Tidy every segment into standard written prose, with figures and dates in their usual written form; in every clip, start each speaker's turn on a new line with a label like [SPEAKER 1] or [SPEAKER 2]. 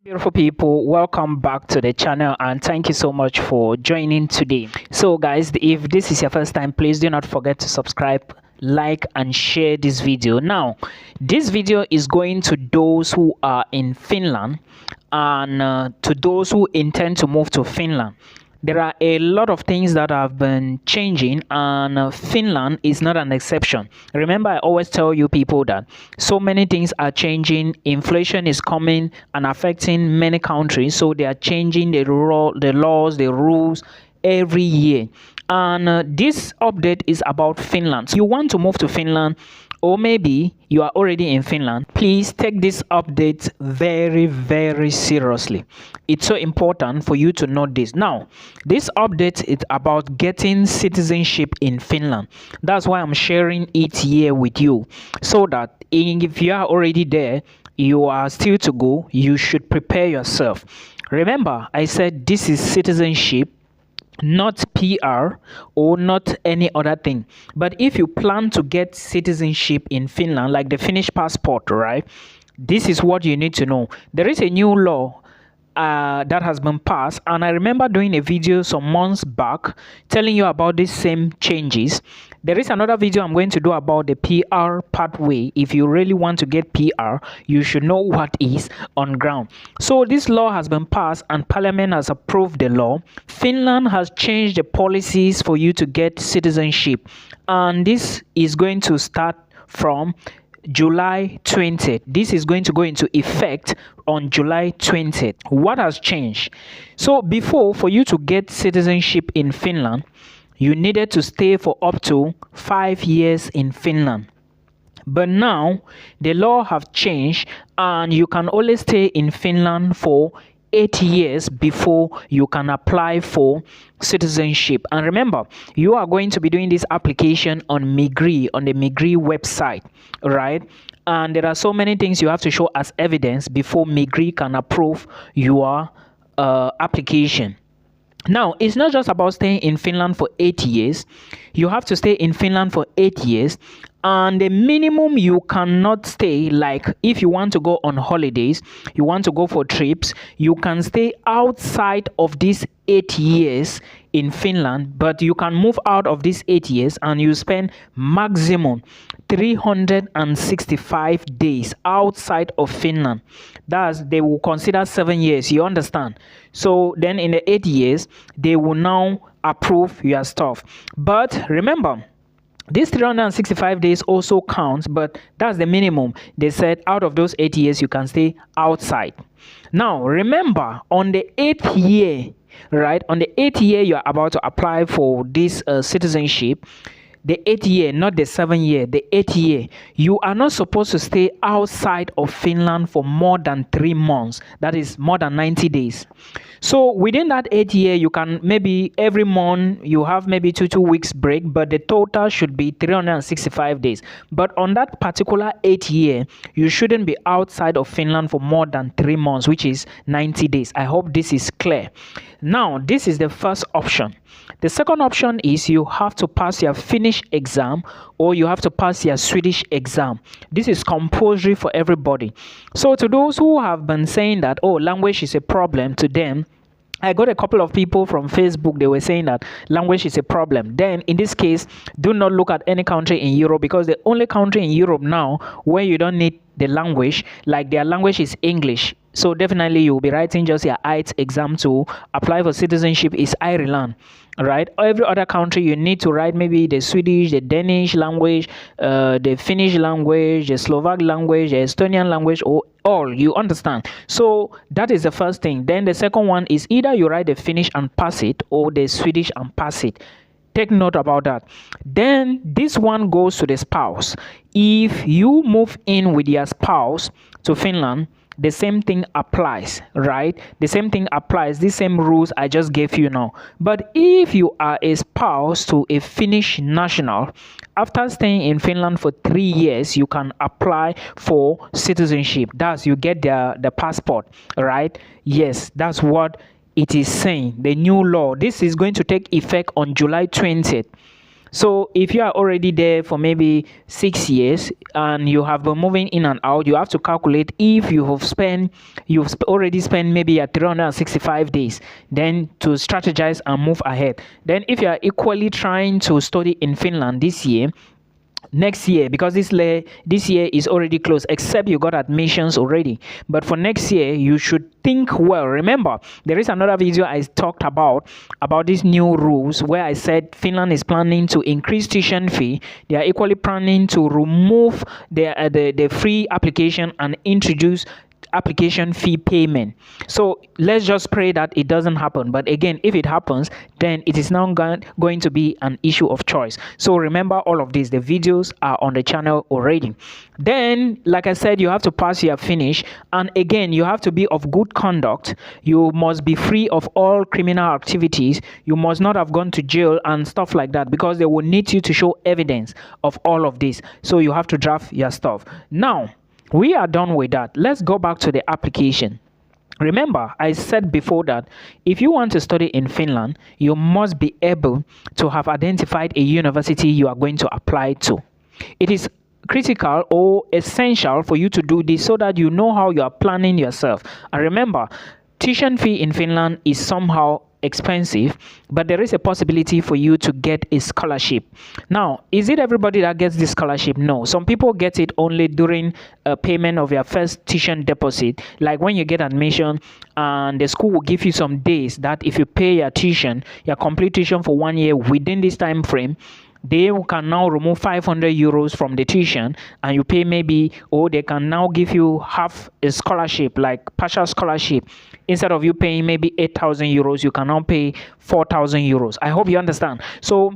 [SPEAKER 1] Beautiful people, welcome back to the channel and thank you so much for joining today. So guys, if this is your first time, please do not forget to subscribe, like and share this video. Now this video is going to those who are in Finland and to those who intend to move to Finland. There are a lot of things that have been changing, and Finland is not an exception. Remember, I always tell you people that so many things are changing. Inflation is coming and affecting many countries, so they are changing the laws, the rules every year. And this update is about Finland. So you want to move to Finland, or maybe you are already in Finland, please take this update very seriously. It's so important for you to know this. Now this update is about getting citizenship in Finland. That's why I'm sharing it here with you, so that if you are already there, you are still to go, you should prepare yourself. Remember, I said this is citizenship, not PR or not any other thing. But if you plan to get citizenship in Finland, like the Finnish passport, right, this is what you need to know. There is a new law that has been passed, and I remember doing a video some months back telling you about these same changes. There is another video I'm going to do about the PR pathway. If you really want to get PR, you should know what is on ground. So this law has been passed and Parliament has approved the law. Finland has changed the policies for you to get citizenship, and this is going to start from July 20th. This is going to go into effect on July 20th. What has changed? So before, for you to get citizenship in Finland, you needed to stay for up to 5 years in Finland. But now the law have changed and you can only stay in Finland for 8 years before you can apply for citizenship. And remember, you are going to be doing this application on Migri, on the Migri website, right? And there are so many things you have to show as evidence before Migri can approve your application. Now, it's not just about staying in Finland for 8 years. You have to stay in Finland for 8 years. And the minimum you cannot stay, like if you want to go on holidays, you want to go for trips, you can stay outside of these 8 years in Finland, but you can move out of these 8 years and you spend maximum 365 days outside of Finland. They will consider 7 years, you understand? So then in the 8 years, they will now approve your stuff. But remember, this 365 days also counts, but that's the minimum. They said out of those 8 years, you can stay outside. Now, remember, on the 8th year, right, on the 8th year, you are about to apply for this citizenship. The 8th year, not the 7th year, the 8th year, you are not supposed to stay outside of Finland for more than 3 months. That is more than 90 days. So within that 8th year, you can maybe every month you have maybe two weeks break, but the total should be 365 days. But on that particular 8th year, you shouldn't be outside of Finland for more than 3 months, which is 90 days. I hope this is clear. Now, this is the first option. The second option is you have to pass your Finnish exam or you have to pass your Swedish exam. This is compulsory for everybody. So to those who have been saying that, oh, language is a problem to them, I got a couple of people from Facebook, they were saying that language is a problem. Then in this case, do not look at any country in Europe, because the only country in Europe now where you don't need the language, like their language is English. So definitely you'll be writing just your IELTS exam to apply for citizenship is Ireland, right? Every other country you need to write maybe the Swedish, the Danish language, the Finnish language, the Slovak language, the Estonian language, or all, you understand? So that is the first thing. Then the second one is either you write the Finnish and pass it or the Swedish and pass it. Take note about that. Then this one goes to the spouse. If you move in with your spouse to Finland, the same thing applies, right? The same thing applies, the same rules I just gave you now. But if you are a spouse to a Finnish national, after staying in Finland for 3 years, you can apply for citizenship. That's you get the passport, right? Yes, that's what it is saying. The new law. This is going to take effect on July 20th. So if you are already there for maybe 6 years and you have been moving in and out, you have to calculate if already spent maybe at 365 days, then to strategize and move ahead. Then if you are equally trying to study in Finland this year, next year, because this year is already closed, except you got admissions already, but for next year you should think well. Remember, there is another video I talked about these new rules where I said Finland is planning to increase tuition fee. They are equally planning to remove the free application and introduce application fee payment. So let's just pray that it doesn't happen, but again, if it happens, then it is now going to be an issue of choice. So remember all of this, the videos are on the channel already. Then, like I said, you have to pass your finish, and again, you have to be of good conduct. You must be free of all criminal activities. You must not have gone to jail and stuff like that, because they will need you to show evidence of all of this. So you have to draft your stuff. Now we are done with that. Let's go back to the application. Remember, I said before that if you want to study in Finland, you must be able to have identified a university you are going to apply to. It is critical or essential for you to do this so that you know how you are planning yourself. And remember, tuition fee in Finland is somehow expensive, but there is a possibility for you to get a scholarship. Now, is it everybody that gets this scholarship? No. Some people get it only during payment of your first tuition deposit, like when you get admission, and the school will give you some days that if you pay your tuition, your complete tuition for 1 year within this time frame, they can now remove 500 euros from the tuition and you pay maybe, or they can now give you half a scholarship, like partial scholarship. Instead of you paying maybe 8,000 euros, you can now pay 4,000 euros. I hope you understand. So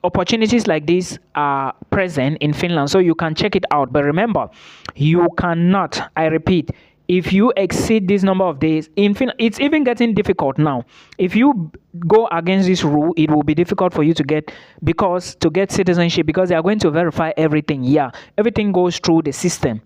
[SPEAKER 1] opportunities like this are present in Finland, so you can check it out. But remember, you cannot, I repeat, if you exceed this number of days in Finland, it's even getting difficult now. If you go against this rule, it will be difficult for you to get citizenship, because they are going to verify everything. Yeah, everything goes through the system.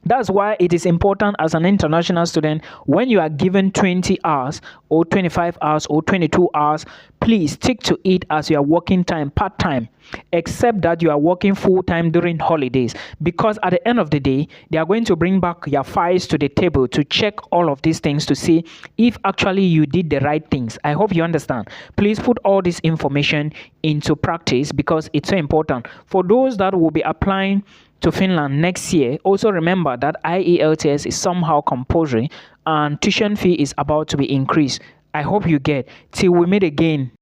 [SPEAKER 1] That's why it is important as an international student, when you are given 20 hours or 25 hours or 22 hours, please stick to it as your working time, part-time, except that you are working full-time during holidays, because at the end of the day, they are going to bring back your files to the table to check all of these things to see if actually you did the right things. I hope you understand. Please put all this information into practice, because it's so important. For those that will be applying to Finland next year, also remember that IELTS is somehow compulsory and tuition fee is about to be increased. I hope you get. Till we meet again.